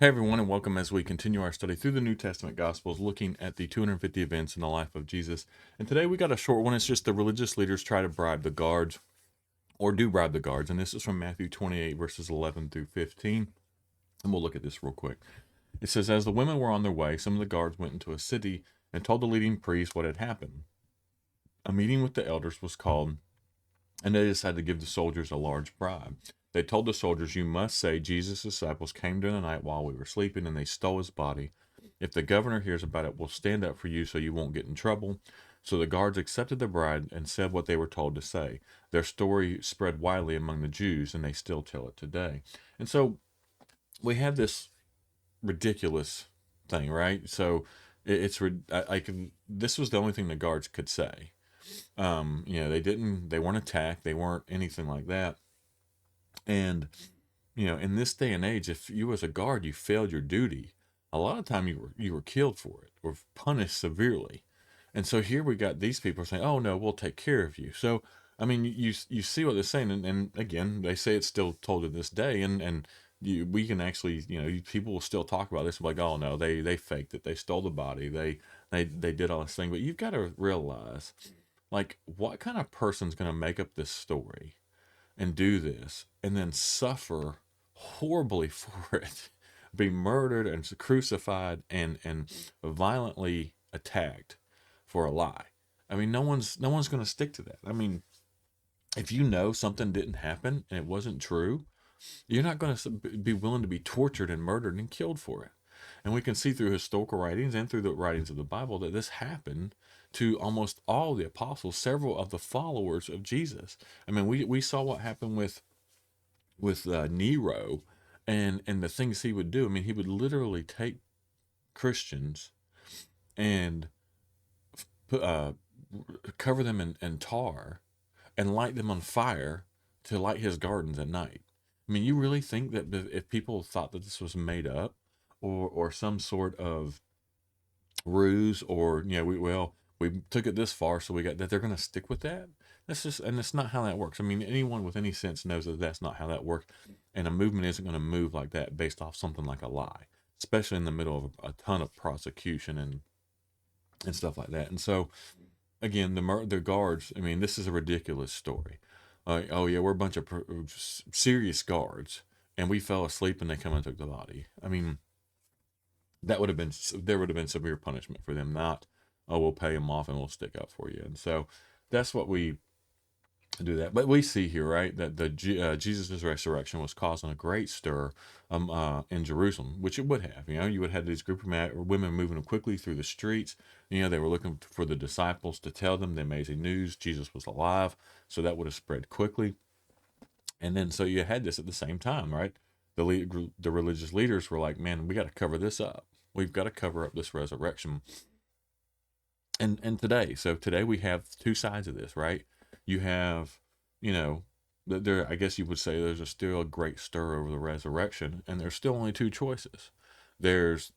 Hey everyone, and welcome as we continue our study through the New Testament Gospels, looking at the 250 events in the life of Jesus. And today we got a short one. It's just the religious leaders try to bribe the guards, or do bribe the guards. And this is from Matthew 28, verses 11 through 15. And we'll look at this real quick. It says, As the women were on their way, some of the guards went into a city and told the leading priests what had happened. A meeting with the elders was called, and they decided to give the soldiers a large bribe. They told the soldiers, You must say Jesus' disciples came during the night while we were sleeping and they stole his body. If the governor hears about it, we'll stand up for you so you won't get in trouble. So the guards accepted the bribe and said what they were told to say. Their story spread widely among the Jews, and they still tell it today. And so we have this ridiculous thing, right? So I can. This was the only thing the guards could say. They weren't attacked, they weren't anything like that. And in this day and age, if you as a guard you failed your duty, a lot of time you were killed for it or punished severely. And so here we got these people saying, "Oh no, we'll take care of you." So I mean, you see what they're saying, and again, they say it's still told to this day, and we can actually, people will still talk about this like, "Oh no, they faked it, they stole the body, they did all this thing." But you've got to realize, like, what kind of person's going to make up this story and do this and then suffer horribly for it, be murdered and crucified and violently attacked for a lie? I mean, no one's going to stick to that. I mean, if you know something didn't happen and it wasn't true, you're not going to be willing to be tortured and murdered and killed for it. And we can see through historical writings and through the writings of the Bible that this happened to almost all the apostles, several of the followers of Jesus. I mean, we saw what happened with Nero and the things he would do. I mean, he would literally take Christians and put, cover them in tar and light them on fire to light his gardens at night. I mean, you really think that if people thought that this was made up or some sort of ruse, or we took it this far, so we got that, they're going to stick with that? That's just, and it's not how that works. I mean, anyone with any sense knows that that's not how that works, and a movement isn't going to move like that based off something like a lie, especially in the middle of a ton of prosecution and stuff like that. And so again, the guards. I mean, this is a ridiculous story. Oh yeah, we're a bunch of serious guards, and we fell asleep and they come and took the body. I mean, that would have been there would have been severe punishment for them. Not, oh, we'll pay them off and we'll stick up for you. And so that's what we do that. But we see here, right, that the Jesus' resurrection was causing a great stir in Jerusalem, which it would have. You would have these group of women moving quickly through the streets. They were looking for the disciples to tell them the amazing news: Jesus was alive. So that would have spread quickly. And then so you had this at the same time, right? The religious leaders were like, man, we got to cover this up. We've got to cover up this resurrection. And today we have two sides of this, right? You have, you know, there. I guess you would say there's still a great stir over the resurrection, and there's still only two choices. There's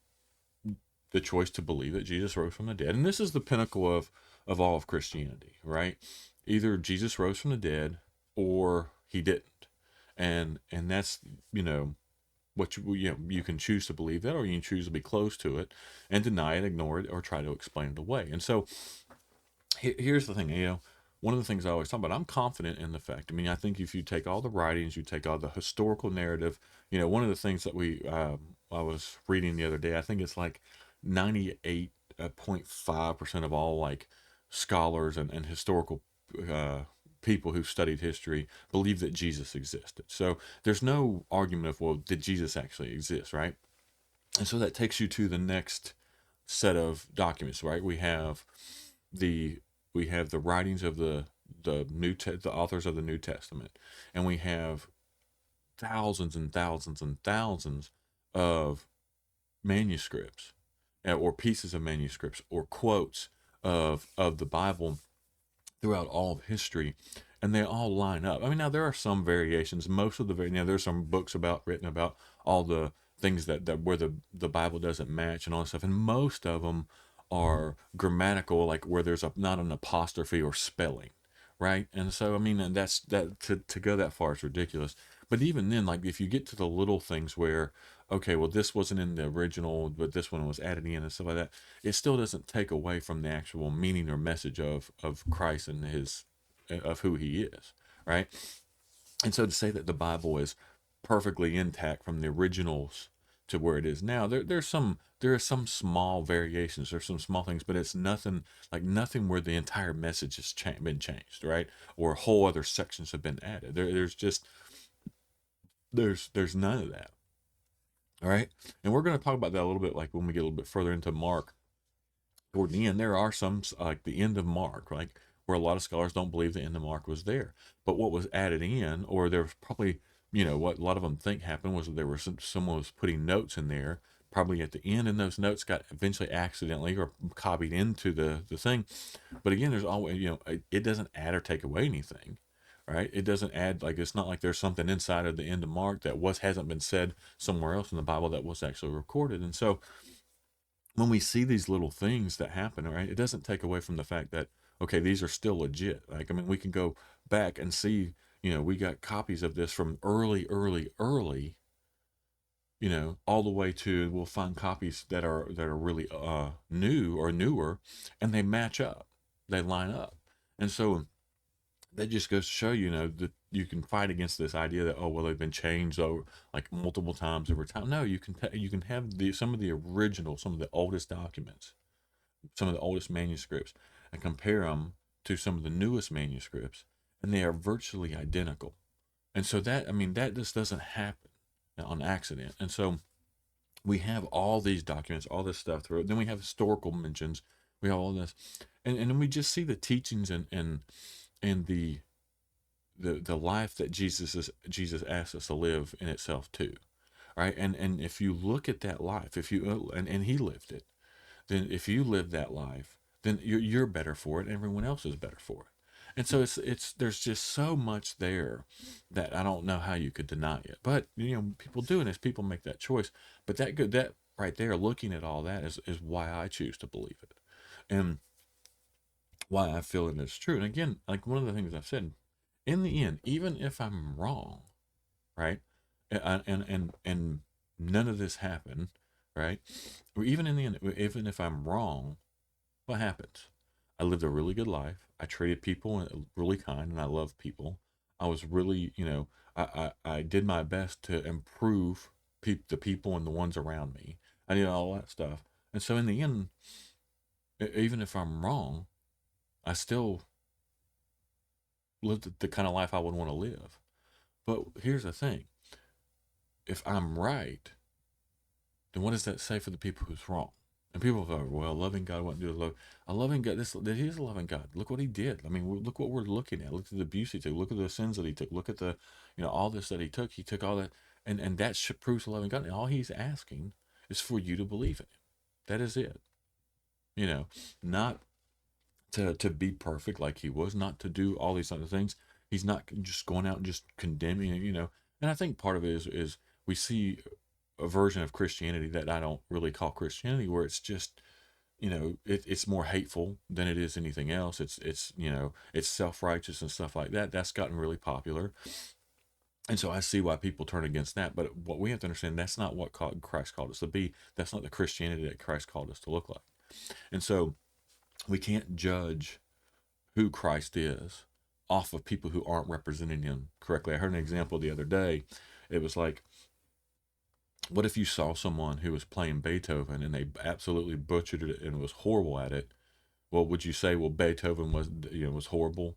the choice to believe that Jesus rose from the dead, and this is the pinnacle of all of Christianity, right? Either Jesus rose from the dead or he didn't, and that's, what you can choose to believe that, or you can choose to be close to it and deny it, ignore it, or try to explain it away. And so here's the thing, one of the things I always talk about, I'm confident in the fact. I mean, I think if you take all the writings, you take all the historical narrative, one of the things that I was reading the other day, I think it's like 98.5% of all, like, scholars and historical uh, people who've studied history believe that Jesus existed. So there's no argument of, well, did Jesus actually exist, right? And so that takes you to the next set of documents, right? The we have the writings of the authors of the New Testament, and we have thousands and thousands and thousands of manuscripts, or pieces of manuscripts, or quotes of the Bible throughout all of history, and they all line up. I mean, now there are some variations. Most of there's some books written about all the things that where the Bible doesn't match and all that stuff, and most of them are grammatical, like where there's not an apostrophe or spelling, right? And so I mean, and to go that far is ridiculous. But even then, like, if you get to the little things where, okay, well, this wasn't in the original, but this one was added in and stuff like that, it still doesn't take away from the actual meaning or message of Christ and his of who he is, right? And so to say that the Bible is perfectly intact from the originals to where it is now, there are some small variations, there's some small things, but it's nothing like nothing where the entire message has been changed, right? Or whole other sections have been added. There's just there's none of that. All right, and we're going to talk about that a little bit, like when we get a little bit further into Mark. Toward the end, there are some like the end of Mark, like where a lot of scholars don't believe the end of Mark was there, but what was added in, or there was probably, what a lot of them think happened was that there was someone was putting notes in there, probably at the end, and those notes got eventually accidentally or copied into the thing. But again, there's always, it doesn't add or take away anything, right? It doesn't add, like, it's not like there's something inside of the end of Mark that hasn't been said somewhere else in the Bible that was actually recorded. And so when we see these little things that happen, right, it doesn't take away from the fact that, okay, these are still legit. Like, I mean, we can go back and see, we got copies of this from early, all the way to, we'll find copies that are really new or newer, and they match up, they line up. And so that just goes to show, that you can fight against this idea that, oh, well, they've been changed over like multiple times over time. No, you can have some of the original, some of the oldest documents, some of the oldest manuscripts, and compare them to some of the newest manuscripts, and they are virtually identical. And so that, I mean, that just doesn't happen on accident. And so we have all these documents, all this stuff through it. Then we have historical mentions. We have all this, and then we just see the teachings and the life that Jesus asks us to live in itself too, right? And if you look at that life, if you and he lived it, then if you live that life, then you're better for it. And everyone else is better for it. And so it's there's just so much there that I don't know how you could deny it. But people do, and as people make that choice. But that right there, looking at all that is why I choose to believe it, and why I feel it is true. And again, like one of the things I've said, in the end, even if I'm wrong, right, and none of this happened, right, or even in the end, even if I'm wrong, what happens? I lived a really good life. I treated people really kind, and I love people. I was really, I did my best to improve the people and the ones around me. I did all that stuff. And so in the end, even if I'm wrong, I still lived the kind of life I would want to live. But here's the thing: if I'm right, then what does that say for the people who's wrong? And people go, well, loving God wouldn't do the love. A loving God, he is a loving God. Look what he did. I mean, look what we're looking at. Look at the abuse he took. Look at the sins that he took. Look at the, all this that he took. He took all that, and that proves a loving God. And all he's asking is for you to believe in him. That is it. Not to be perfect like he was, not to do all these other things. He's not just going out and just condemning, And I think part of it is we see a version of Christianity that I don't really call Christianity, where it's just, it's more hateful than it is anything else. It's self-righteous and stuff like that. That's gotten really popular. And so I see why people turn against that. But what we have to understand, that's not what Christ called us to be. That's not the Christianity that Christ called us to look like. And so we can't judge who Christ is off of people who aren't representing him correctly. I heard an example the other day. It was like, what if you saw someone who was playing Beethoven and they absolutely butchered it and was horrible at it? Well, would you say, well, Beethoven was horrible?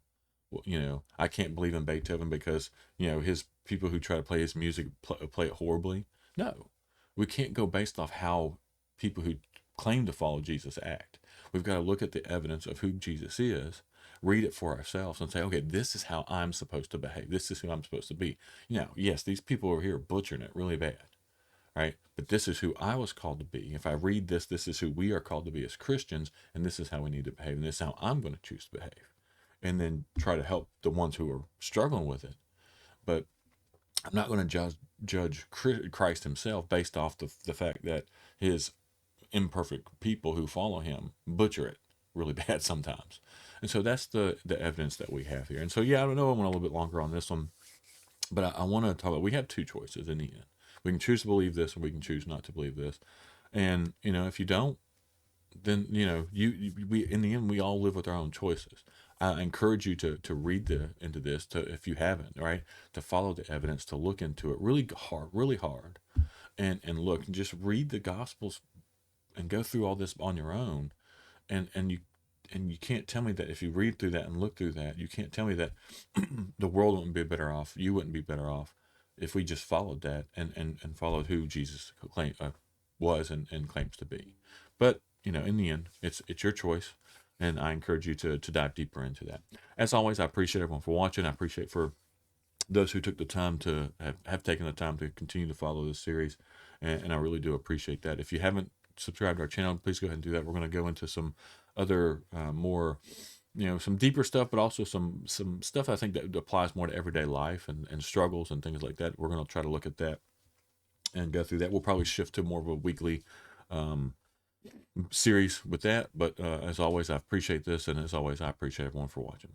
Well, I can't believe in Beethoven because his people who try to play his music play it horribly. No, we can't go based off how people who claim to follow Jesus act. We've got to look at the evidence of who Jesus is, read it for ourselves, and say, okay, this is how I'm supposed to behave. This is who I'm supposed to be. Yes, these people over here are butchering it really bad, right? But this is who I was called to be. If I read this, this is who we are called to be as Christians, and this is how we need to behave, and this is how I'm going to choose to behave. And then try to help the ones who are struggling with it. But I'm not going to judge Christ himself based off the fact that his imperfect people who follow him butcher it really bad sometimes. And so that's the evidence that we have here. And so, yeah, I don't know, I went a little bit longer on this one, but I want to talk about, we have two choices in the end. We can choose to believe this, or we can choose not to believe this. And if you don't, then we in the end we all live with our own choices. I encourage you to read into this, to, if you haven't, right, to follow the evidence, to look into it really hard, and look and just read the Gospels and go through all this on your own. And you can't tell me that if you read through that and look through that, you can't tell me that the world wouldn't be better off, you wouldn't be better off, if we just followed that, and followed who Jesus was and claims to be. But in the end, it's your choice, and I encourage you to dive deeper into that. As always, I appreciate everyone for watching. I appreciate for those who took the time to have taken the time to continue to follow this series, and I really do appreciate that. If you haven't subscribed to our channel, please go ahead and do that. We're going to go into some other more, some deeper stuff, but also some stuff I think that applies more to everyday life and struggles and things like that. We're going to try to look at that and go through that. We'll probably shift to more of a weekly series with that. But as always, I appreciate this, and as always, I appreciate everyone for watching.